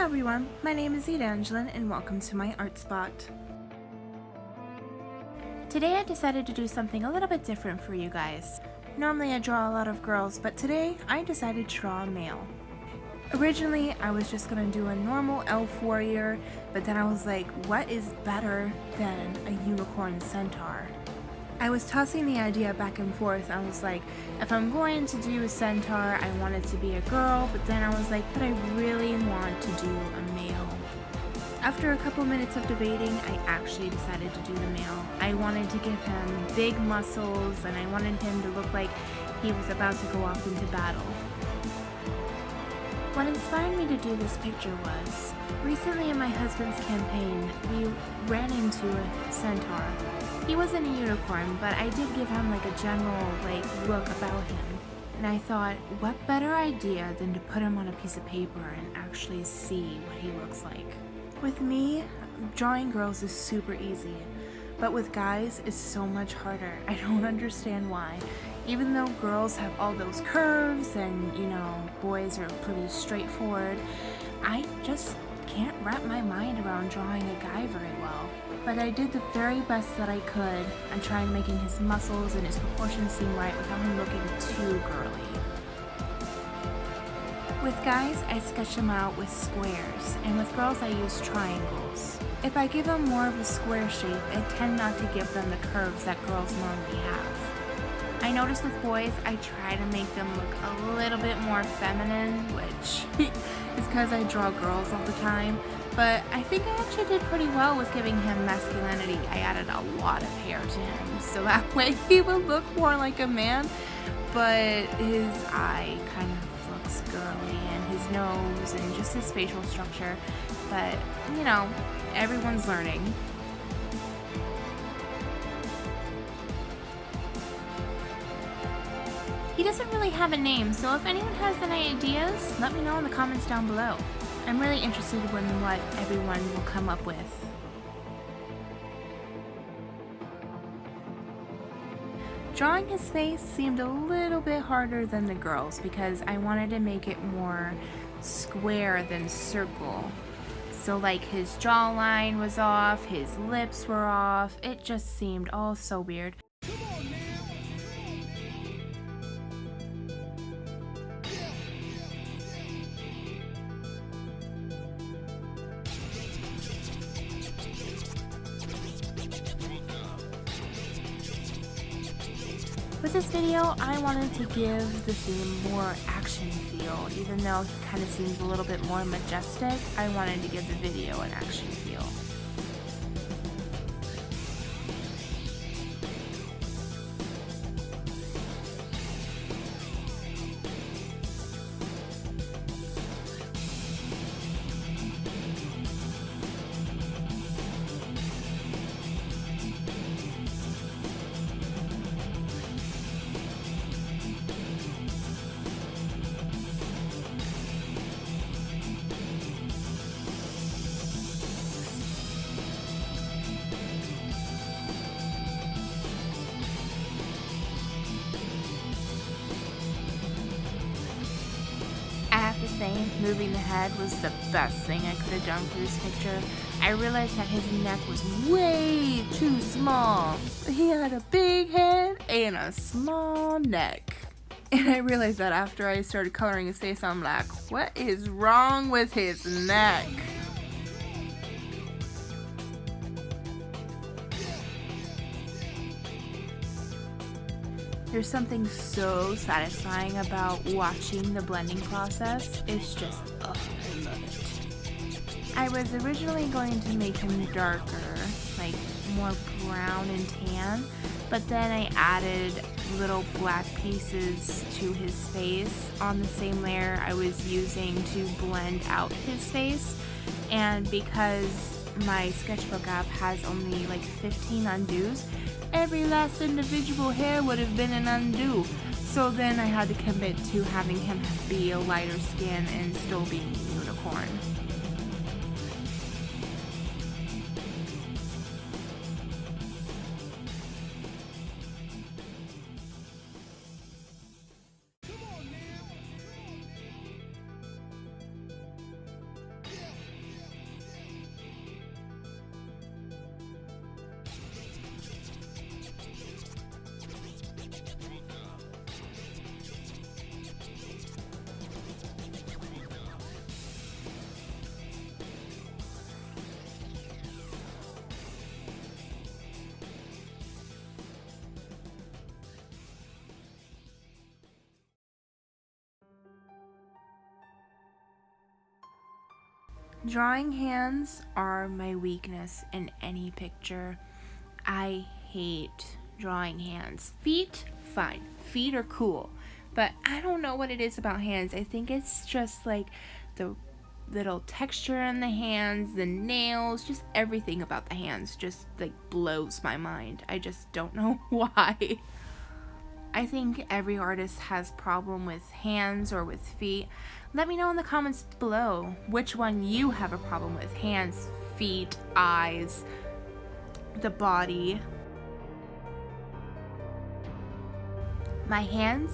everyone, my name is Evangeline and welcome to my art spot. Today I decided to do something a little bit different for you guys. Normally I draw a lot of girls, but today I decided to draw a male. Originally I was just gonna do a normal elf warrior, but then I was like, what is better than a unicorn centaur? I was tossing the idea back and forth. I was like, if I'm going to do a centaur, I want it to be a girl, but then I was like, but I really want to do a male. After a couple minutes of debating, I actually decided to do the male. I wanted to give him big muscles and I wanted him to look like he was about to go off into battle. What inspired me to do this picture was, recently in my husband's campaign, we ran into a centaur. He wasn't a unicorn, but I did give him like a general look about him. And I thought, what better idea than to put him on a piece of paper and actually see what he looks like. With me, drawing girls is super easy, but with guys it's so much harder. I don't understand why. Even though girls have all those curves and, boys are pretty straightforward, I just can't wrap my mind around drawing a guy very well. But I did the very best that I could and trying making his muscles and his proportions seem right without him looking too girly. With guys, I sketch them out with squares, and with girls I use triangles. If I give them more of a square shape, I tend not to give them the curves that girls normally have. I notice with boys, I try to make them look a little bit more feminine, which is because I draw girls all the time, but I think I actually did pretty well with giving him masculinity. I added a lot of hair to him, so that way he would look more like a man, but his eye kind of looks girly, and his nose, and just his facial structure, but, everyone's learning. He doesn't really have a name, so if anyone has any ideas, let me know in the comments down below. I'm really interested in what everyone will come up with. Drawing his face seemed a little bit harder than the girls because I wanted to make it more square than circle. So his jawline was off, his lips were off, it just seemed all so weird. With this video, I wanted to give the theme more action feel. Even though he kind of seems a little bit more majestic, I wanted to give the video an action feel. Moving the head was the best thing I could have done for this picture. I realized that his neck was way too small. He had a big head and a small neck. And I realized that after I started coloring his face, I'm like, what is wrong with his neck? There's something so satisfying about watching the blending process. It's just, I love it. I was originally going to make him darker, more brown and tan, but then I added little black pieces to his face on the same layer I was using to blend out his face. And because my Sketchbook app has only 15 undos, every last individual hair would have been an undo. So then I had to commit to having him be a lighter skin and still being a unicorn. Drawing hands are my weakness in any picture. I hate drawing hands. Feet, fine. Feet are cool. But I don't know what it is about hands. I think it's just like the little texture in the hands, the nails, just everything about the hands just like blows my mind. I just don't know why. I think every artist has problem with hands or with feet. Let me know in the comments below which one you have a problem with. Hands, feet, eyes, the body. My hands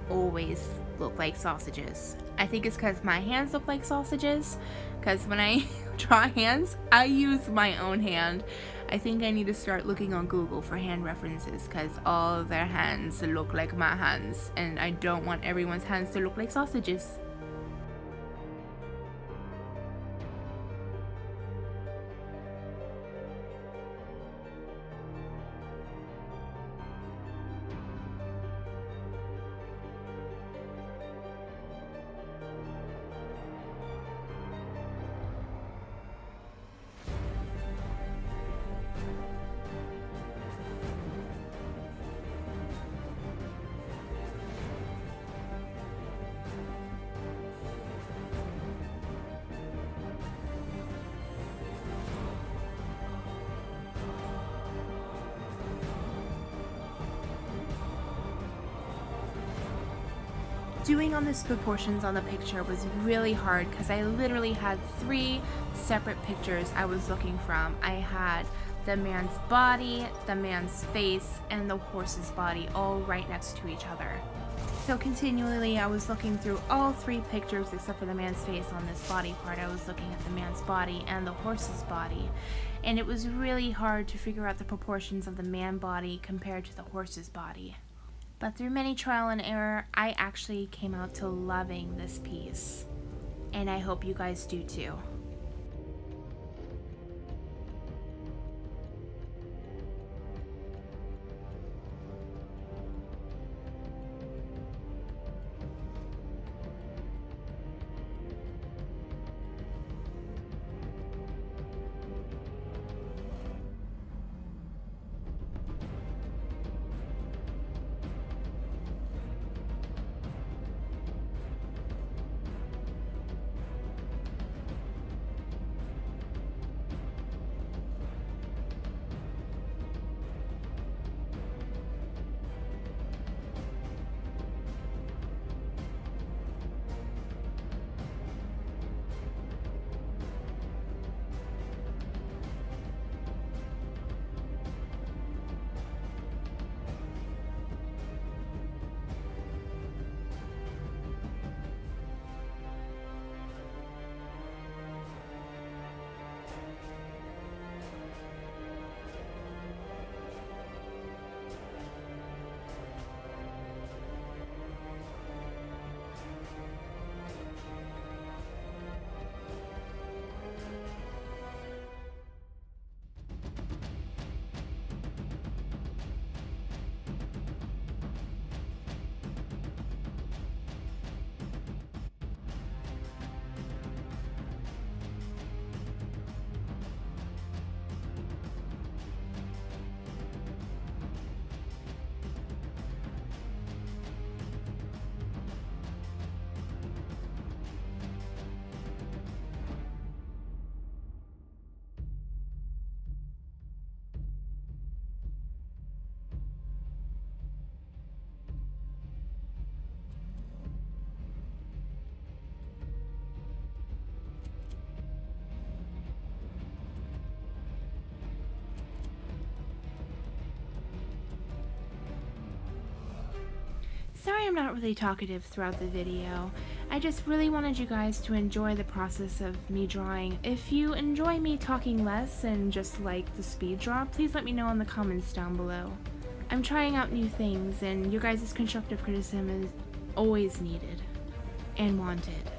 always look like sausages. I think it's because my hands look like sausages, because when I draw hands, I use my own hand. I think I need to start looking on Google for hand references, because all of their hands look like my hands, and I don't want everyone's hands to look like sausages. Doing on the proportions on the picture was really hard because I literally had 3 separate pictures I was looking from. I had the man's body, the man's face, and the horse's body all right next to each other. So continually I was looking through all 3 pictures except for the man's face. On this body part I was looking at the man's body and the horse's body, and it was really hard to figure out the proportions of the man body compared to the horse's body. But through many trial and error, I actually came out to loving this piece. And I hope you guys do too. Sorry I'm not really talkative throughout the video. I just really wanted you guys to enjoy the process of me drawing. If you enjoy me talking less and just like the speed draw, please let me know in the comments down below. I'm trying out new things, and your guys' constructive criticism is always needed and wanted.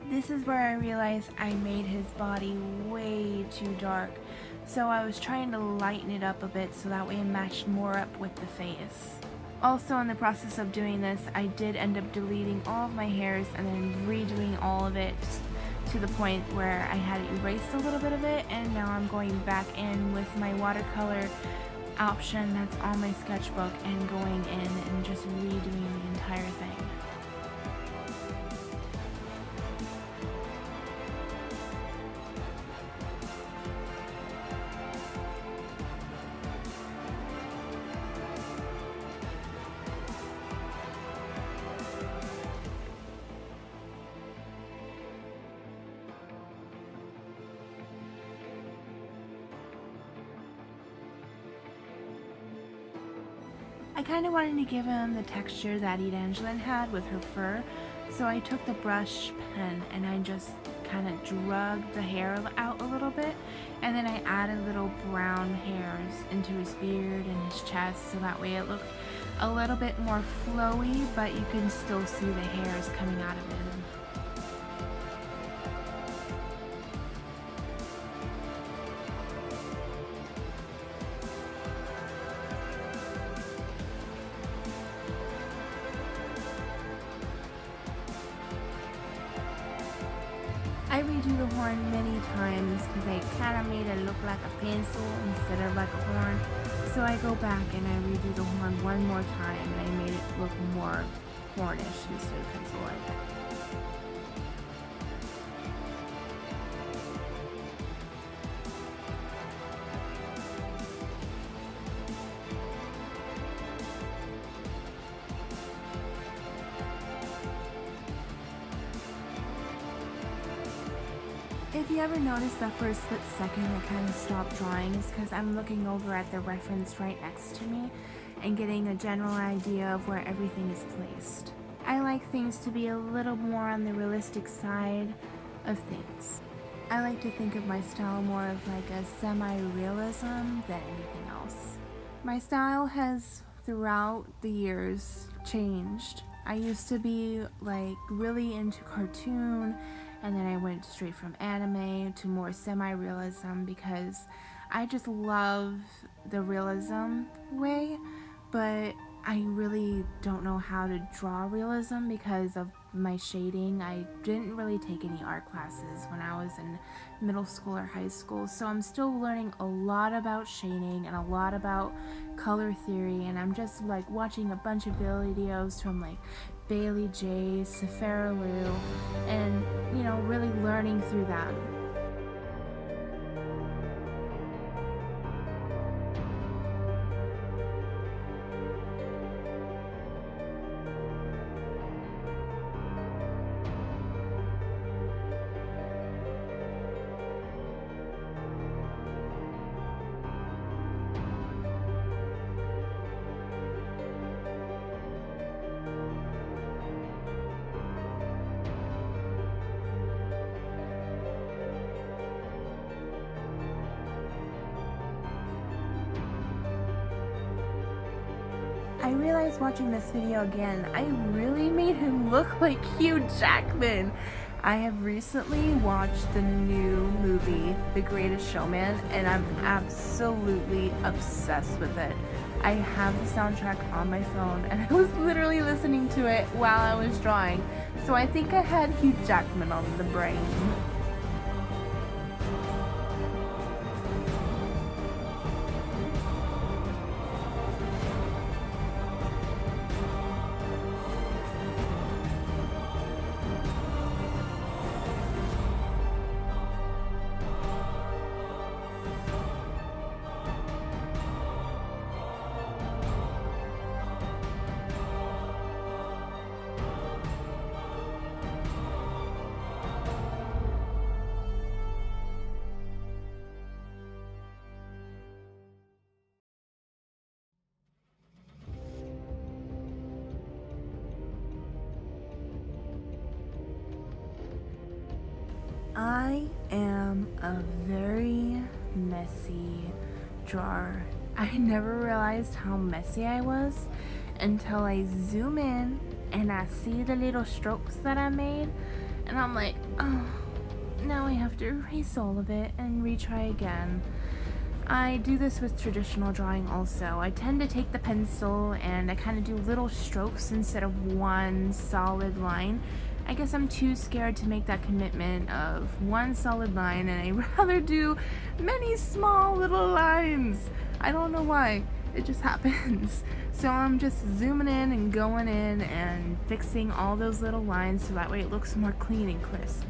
This is where I realized I made his body way too dark. So I was trying to lighten it up a bit so that way it matched more up with the face. Also, in the process of doing this, I did end up deleting all of my hairs and then redoing all of it to the point where I had erased a little bit of it, and now I'm going back in with my watercolor option that's on my sketchbook and going in and just redoing the entire thing. I kind of wanted to give him the texture that Evangeline had with her fur, so I took the brush pen and I just kind of drugged the hair out a little bit, and then I added little brown hairs into his beard and his chest so that way it looked a little bit more flowy, but you can still see the hairs coming out of him. I redo the horn many times because I kind of made it look like a pencil instead of like a horn. So I go back and I redo the horn one more time and I made it look more hornish instead of pencil-like. If you ever notice that for a split second I kind of stopped drawing, is because I'm looking over at the reference right next to me and getting a general idea of where everything is placed. I like things to be a little more on the realistic side of things. I like to think of my style more of like a semi-realism than anything else. My style has throughout the years changed. I used to be like really into cartoon, and then I went straight from anime to more semi-realism because I just love the realism way, but I really don't know how to draw realism because of my shading. I didn't really take any art classes when I was in middle school or high school, so I'm still learning a lot about shading and a lot about color theory, and I'm just like watching a bunch of videos from like Bailey J, Safara Lou, and you know, really learning through them. I realized watching this video again, I really made him look like Hugh Jackman. I have recently watched the new movie, The Greatest Showman, and I'm absolutely obsessed with it. I have the soundtrack on my phone, and I was literally listening to it while I was drawing, so I think I had Hugh Jackman on the brain. I am a very messy drawer. I never realized how messy I was until I zoom in and I see the little strokes that I made, and I'm like, oh, now I have to erase all of it and retry again. I do this with traditional drawing also. I tend to take the pencil and I kind of do little strokes instead of one solid line. I guess I'm too scared to make that commitment of one solid line, and I rather do many small little lines. I don't know why, it just happens. So I'm just zooming in and going in and fixing all those little lines so that way it looks more clean and crisp.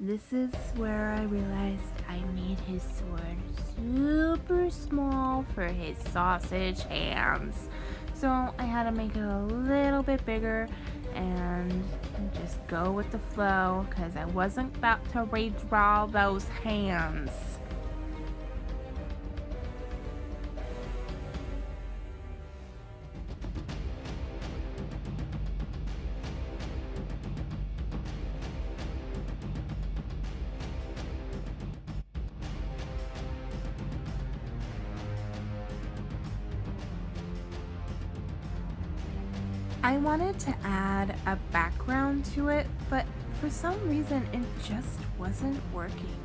This is where I realized I made his sword super small for his sausage hands. So I had to make it a little bit bigger and just go with the flow because I wasn't about to redraw those hands. I wanted to add a background to it, but for some reason it just wasn't working.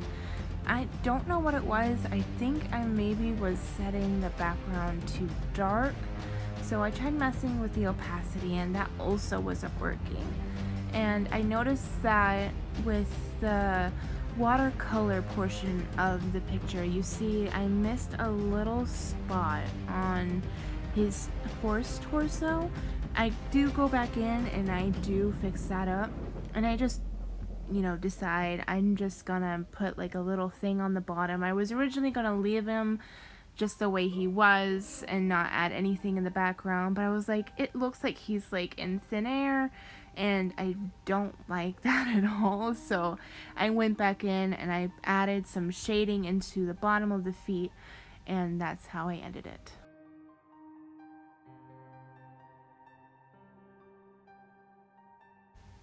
I don't know what it was. I think I maybe was setting the background too dark, so I tried messing with the opacity and that also wasn't working. And I noticed that with the watercolor portion of the picture, you see I missed a little spot on his horse torso. I do go back in and I do fix that up, and I just, decide I'm just gonna put like a little thing on the bottom. I was originally gonna leave him just the way he was and not add anything in the background, but I was like, it looks like he's like in thin air and I don't like that at all. So I went back in and I added some shading into the bottom of the feet, and that's how I ended it.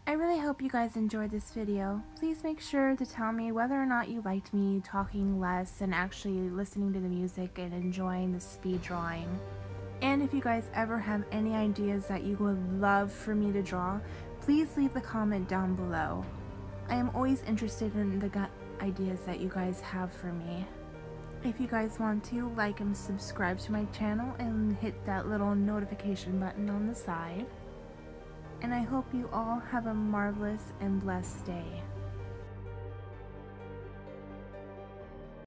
I really hope you guys enjoyed this video. Please make sure to tell me whether or not you liked me talking less and actually listening to the music and enjoying the speed drawing. And if you guys ever have any ideas that you would love for me to draw, please leave the comment down below. I am always interested in the ideas that you guys have for me. If you guys want to, like and subscribe to my channel and hit that little notification button on the side. And I hope you all have a marvelous and blessed day.